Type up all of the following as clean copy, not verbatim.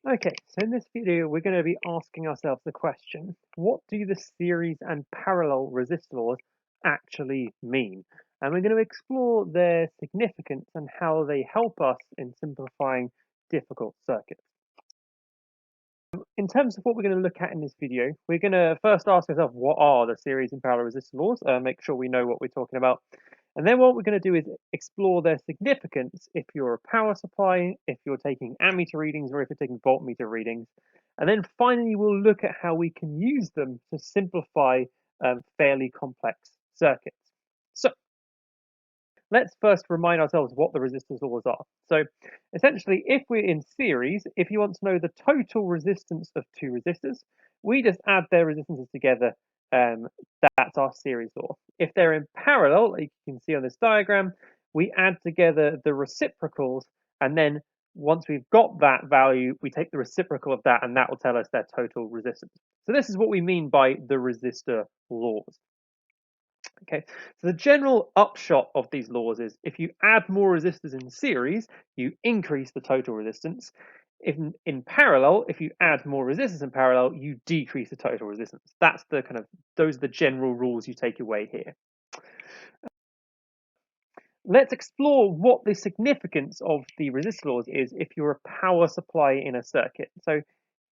Okay, so in this video, we're going to be asking ourselves the question, what do the series and parallel resistor laws actually mean? And we're going to explore their significance and how they help us in simplifying difficult circuits. In terms of what we're going to look at in this video, we're going to first ask ourselves, what are the series and parallel resistor laws? Make sure we know what we're talking about. And then what we're going to do is explore their significance if you're a power supply, if you're taking ammeter readings, or if you're taking voltmeter readings. And then finally, we'll look at how we can use them to simplify fairly complex circuits. So let's first remind ourselves what the resistors laws are. So essentially, if we're in series, if you want to know the total resistance of two resistors, we just add their resistances together. That's our series law. If they're in parallel, like you can see on this diagram, we add together the reciprocals, and then once we've got that value, we take the reciprocal of that, and that will tell us their total resistance. So this is what we mean by the resistor laws. Okay, so the general upshot of these laws is if you add more resistors in series, you increase the total resistance. If in parallel, if you add more resistors in parallel, you decrease the total resistance. That's the those are the general rules you take away here. Let's explore what the significance of the resistor laws is if you're a power supply in a circuit. So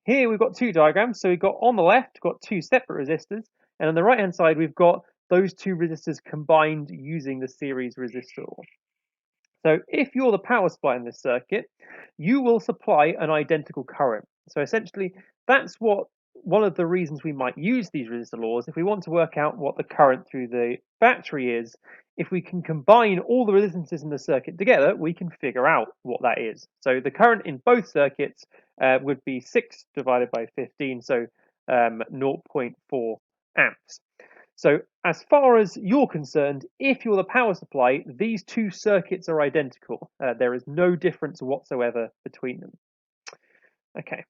here we've got two diagrams. So we've got on the left, we've got two separate resistors, and on the right hand side, we've got those two resistors combined using the series resistor law. So if you're the power supply in this circuit, you will supply an identical current. So essentially, that's what one of the reasons we might use these resistor laws. If we want to work out what the current through the battery is, if we can combine all the resistances in the circuit together, we can figure out what that is. So the current in both circuits would be 6 divided by 15, so 0.4 amps. So as far as you're concerned, if you're the power supply, these two circuits are identical. There is no difference whatsoever between them. Okay.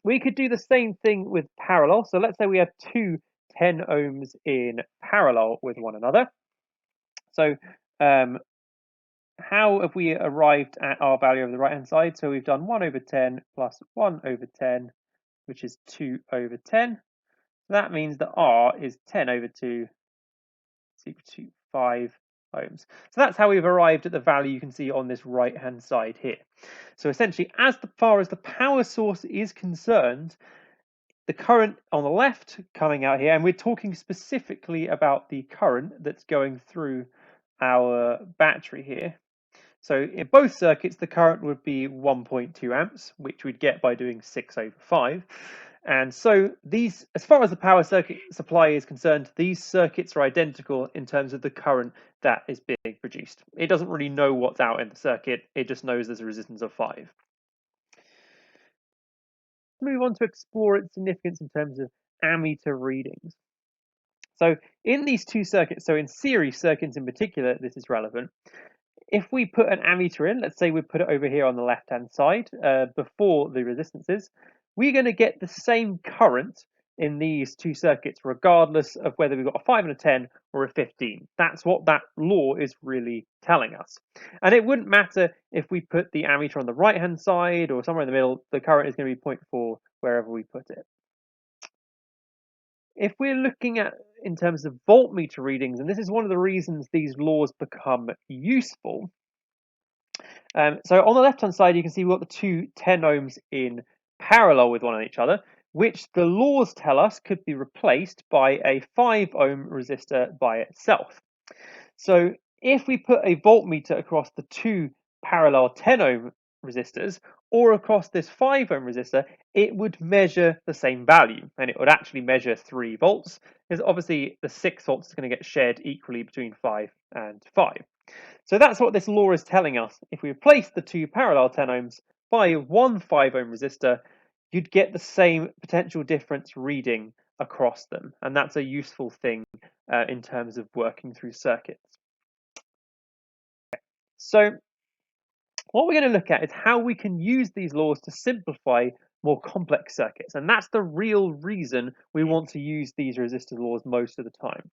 We could do the same thing with parallel. So let's say we have two 10 ohms in parallel with one another. So how have we arrived at our value over the right hand side? So we've done 1 over 10 plus 1 over 10, which is 2 over 10. That means that R is 10 over 2 is equal to 5 ohms. So that's how we've arrived at the value you can see on this right hand side here. So essentially, as far as the power source is concerned, the current on the left coming out here, and we're talking specifically about the current that's going through our battery here. So in both circuits, the current would be 1.2 amps, which we'd get by doing 6 over 5. And so these, as far as the power circuit supply is concerned, these circuits are identical in terms of the current that is being produced. It doesn't really know what's out in the circuit, it just knows there's a resistance of 5. Move on to explore its significance in terms of ammeter readings. So in these two circuits, so in series circuits in particular, this is relevant. If we put an ammeter in, let's say we put it over here on the left-hand side before the resistances, we're going to get the same current in these two circuits, regardless of whether we've got a 5 and a 10 or a 15. That's what that law is really telling us. And it wouldn't matter if we put the ammeter on the right-hand side or somewhere in the middle, the current is going to be 0.4 wherever we put it. If we're looking at in terms of voltmeter readings, and this is one of the reasons these laws become useful. So on the left-hand side, you can see we've got the two 10 ohms in parallel with one another, which the laws tell us could be replaced by a 5 ohm resistor by itself. So if we put a voltmeter across the two parallel 10 ohm resistors or across this 5 ohm resistor, it would measure the same value, and it would actually measure 3 volts, because obviously the 6 volts is going to get shared equally between 5 and 5. So that's what this law is telling us. If we replace the two parallel 10 ohms by one 5 ohm resistor, you'd get the same potential difference reading across them, and that's a useful thing in terms of working through circuits. So what we're going to look at is how we can use these laws to simplify more complex circuits, and that's the real reason we want to use these resistor laws most of the time.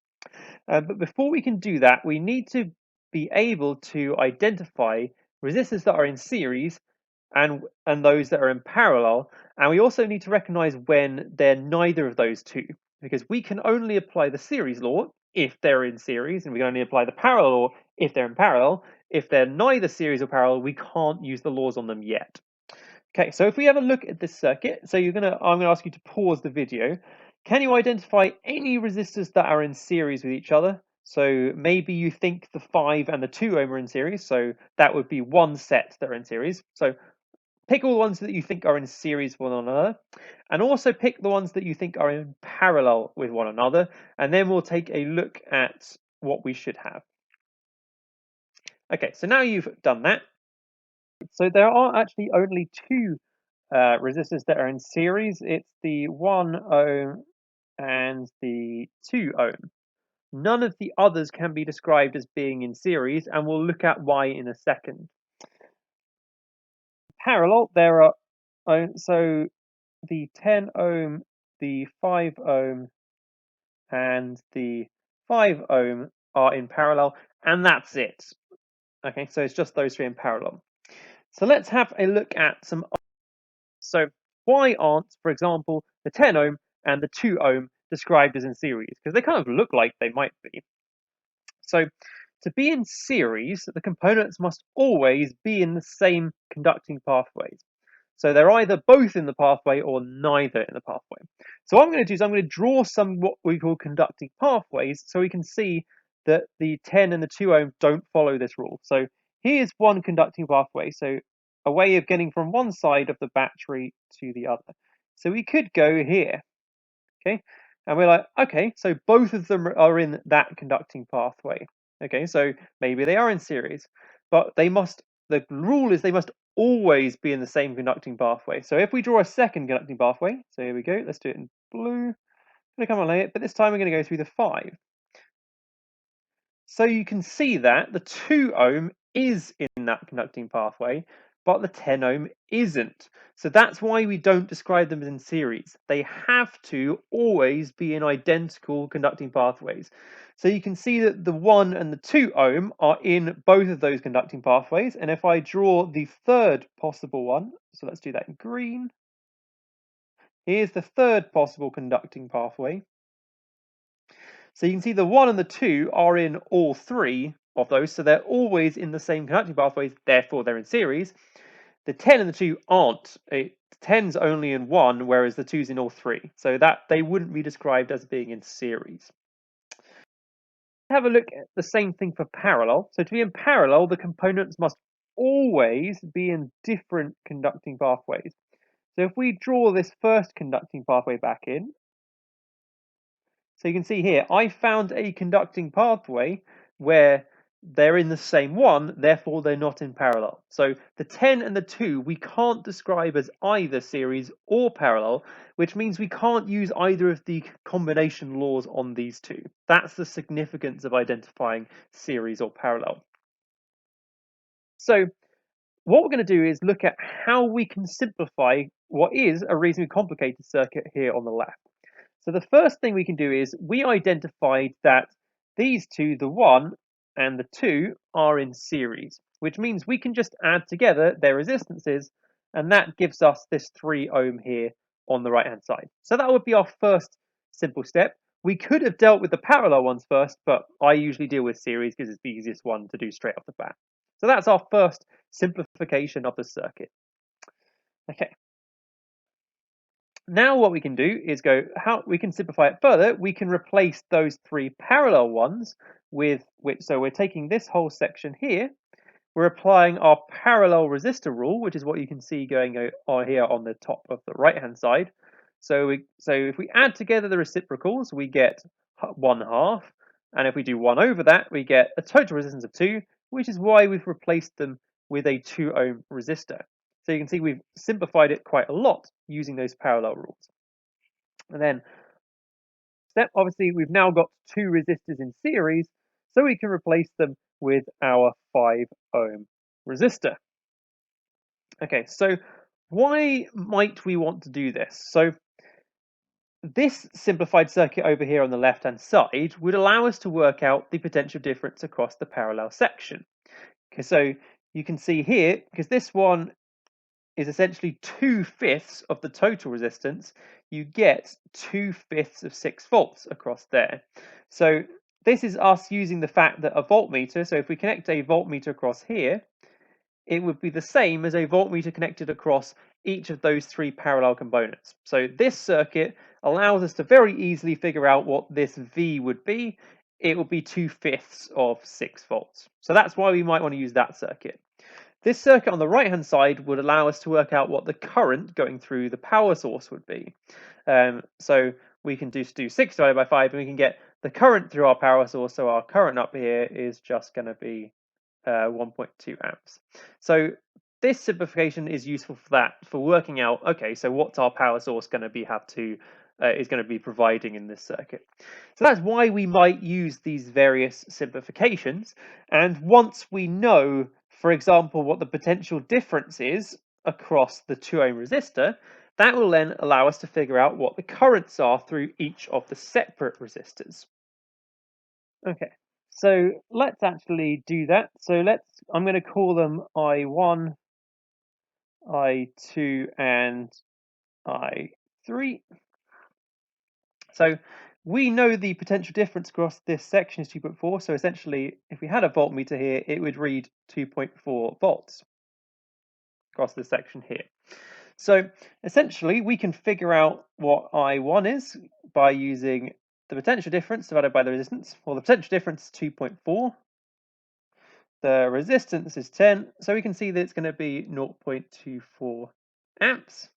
But before we can do that, we need to be able to identify resistors that are in series and those that are in parallel. And we also need to recognize when they're neither of those two, because we can only apply the series law if they're in series, and we can only apply the parallel law if they're in parallel. If they're neither series or parallel, we can't use the laws on them yet. Okay, so if we have a look at this circuit, so I'm gonna ask you to pause the video. Can you identify any resistors that are in series with each other? So maybe you think the 5 and the 2 ohm are in series, so that would be one set that are in series. So pick all the ones that you think are in series with one another, and also pick the ones that you think are in parallel with one another, and then we'll take a look at what we should have. Okay, so now you've done that. So there are actually only two resistors that are in series. It's the 1 ohm and the 2 ohm. None of the others can be described as being in series, and we'll look at why in a second. Parallel, there are so the 10 ohm, the 5 ohm, and the 5 ohm are in parallel, and that's it. Okay, so it's just those three in parallel. So let's have a look at some. So why aren't, for example, the 10 ohm and the 2 ohm described as in series? Because they kind of look like they might be. So to be in series, the components must always be in the same conducting pathways. So they're either both in the pathway or neither in the pathway. So what I'm going to do is I'm going to draw some what we call conducting pathways so we can see that the 10 and the 2 ohm don't follow this rule. So here's one conducting pathway, so a way of getting from one side of the battery to the other. So we could go here, okay? And we're like, okay, so both of them are in that conducting pathway. Okay, so maybe they are in series, but the rule is they must always be in the same conducting pathway. So if we draw a second conducting pathway, so here we go, let's do it in blue. I'm going to come on later, but this time we're going to go through the 5. So you can see that the 2 ohm is in that conducting pathway, but the 10 ohm isn't. So that's why we don't describe them as in series. They have to always be in identical conducting pathways. So you can see that the 1 and the 2 ohm are in both of those conducting pathways. And if I draw the third possible one, so let's do that in green. Here's the third possible conducting pathway. So you can see the 1 and the 2 are in all three of those, so they're always in the same conducting pathways, therefore they're in series. The 10 and the 2 aren't. The 10's only in 1, whereas the 2's in all three. So that they wouldn't be described as being in series. Have a look at the same thing for parallel. So to be in parallel, the components must always be in different conducting pathways. So if we draw this first conducting pathway back in, so you can see here, I found a conducting pathway where they're in the same one, therefore they're not in parallel. So the 10 and the 2 we can't describe as either series or parallel, which means we can't use either of the combination laws on these two. That's the significance of identifying series or parallel. So what we're going to do is look at how we can simplify what is a reasonably complicated circuit here on the left. So the first thing we can do is we identified that these two, the 1 and the 2, are in series, which means we can just add together their resistances, and that gives us this 3 ohm here on the right hand side. So that would be our first simple step. We could have dealt with the parallel ones first, but I usually deal with series because it's the easiest one to do straight off the bat. So that's our first simplification of the circuit. Okay. Now what we can do is how we can simplify it further. We can replace those 3 parallel ones with which. So we're taking this whole section here. We're applying our parallel resistor rule, which is what you can see going on here on the top of the right hand side. So if we add together the reciprocals, we get 1/2, and if we do 1 over that, we get a total resistance of 2, which is why we've replaced them with a 2 ohm resistor. So you can see we've simplified it quite a lot using those parallel rules. And then obviously we've now got 2 resistors in series, so we can replace them with our 5 ohm resistor. Okay, so why might we want to do this? So this simplified circuit over here on the left hand side would allow us to work out the potential difference across the parallel section. Okay, so you can see here, because this one is essentially 2/5 of the total resistance, you get 2/5 of 6 volts across there. So this is us using the fact that a voltmeter, so if we connect a voltmeter across here, it would be the same as a voltmeter connected across each of those 3 parallel components. So this circuit allows us to very easily figure out what this V would be. It would be 2/5 of 6 volts. So that's why we might want to use that circuit. This circuit on the right hand side would allow us to work out what the current going through the power source would be. So we can just do 6 divided by 5 and we can get the current through our power source. So our current up here is just going to be 1.2 amps. So this simplification is useful for that, for working out, okay, so what's our power source going to be is going to be providing in this circuit. So that's why we might use these various simplifications. And once we know, for example, what the potential difference is across the 2 ohm resistor, that will then allow us to figure out what the currents are through each of the separate resistors. Okay, so let's actually do that. So I'm going to call them I1, I2, and I3. So we know the potential difference across this section is 2.4. So essentially, if we had a voltmeter here, it would read 2.4 volts across this section here. So essentially, we can figure out what I1 is by using the potential difference divided by the resistance. Well, the potential difference is 2.4. The resistance is 10, so we can see that it's going to be 0.24 amps.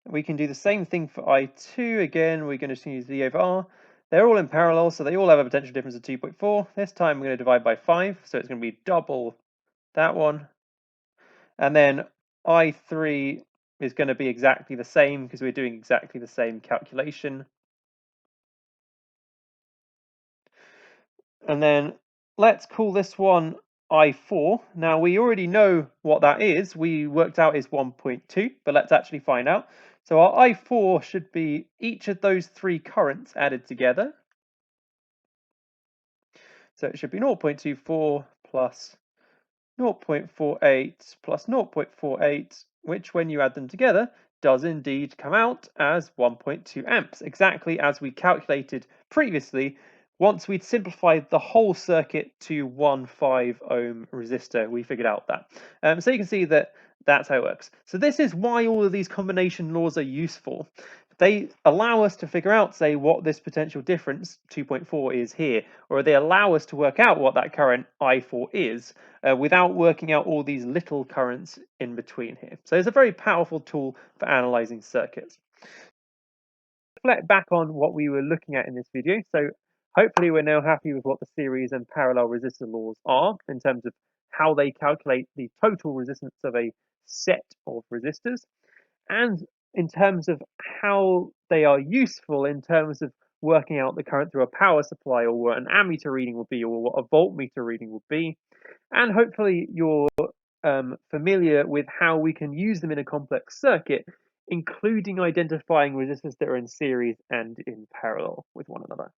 We can do the same thing for I2. Again, we're going to use V over R. They're all in parallel, so they all have a potential difference of 2.4. This time we're going to divide by 5, so it's going to be double that one. And then I3 is going to be exactly the same because we're doing exactly the same calculation. And then let's call this one I4. Now we already know what that is. We worked out is 1.2, but let's actually find out. So our I4 should be each of those 3 currents added together. So it should be 0.24 plus 0.48 plus 0.48, which when you add them together does indeed come out as 1.2 amps, exactly as we calculated previously. Once we'd simplified the whole circuit to 1.5 ohm resistor, we figured out that. So you can see that that's how it works. So this is why all of these combination laws are useful. They allow us to figure out, say, what this potential difference 2.4 is here, or they allow us to work out what that current I4 is without working out all these little currents in between here. So it's a very powerful tool for analyzing circuits. Reflect back on what we were looking at in this video. So hopefully we're now happy with what the series and parallel resistor laws are in terms of how they calculate the total resistance of a set of resistors, and in terms of how they are useful in terms of working out the current through a power supply, or what an ammeter reading will be, or what a voltmeter reading will be. And hopefully you're familiar with how we can use them in a complex circuit, including identifying resistors that are in series and in parallel with one another.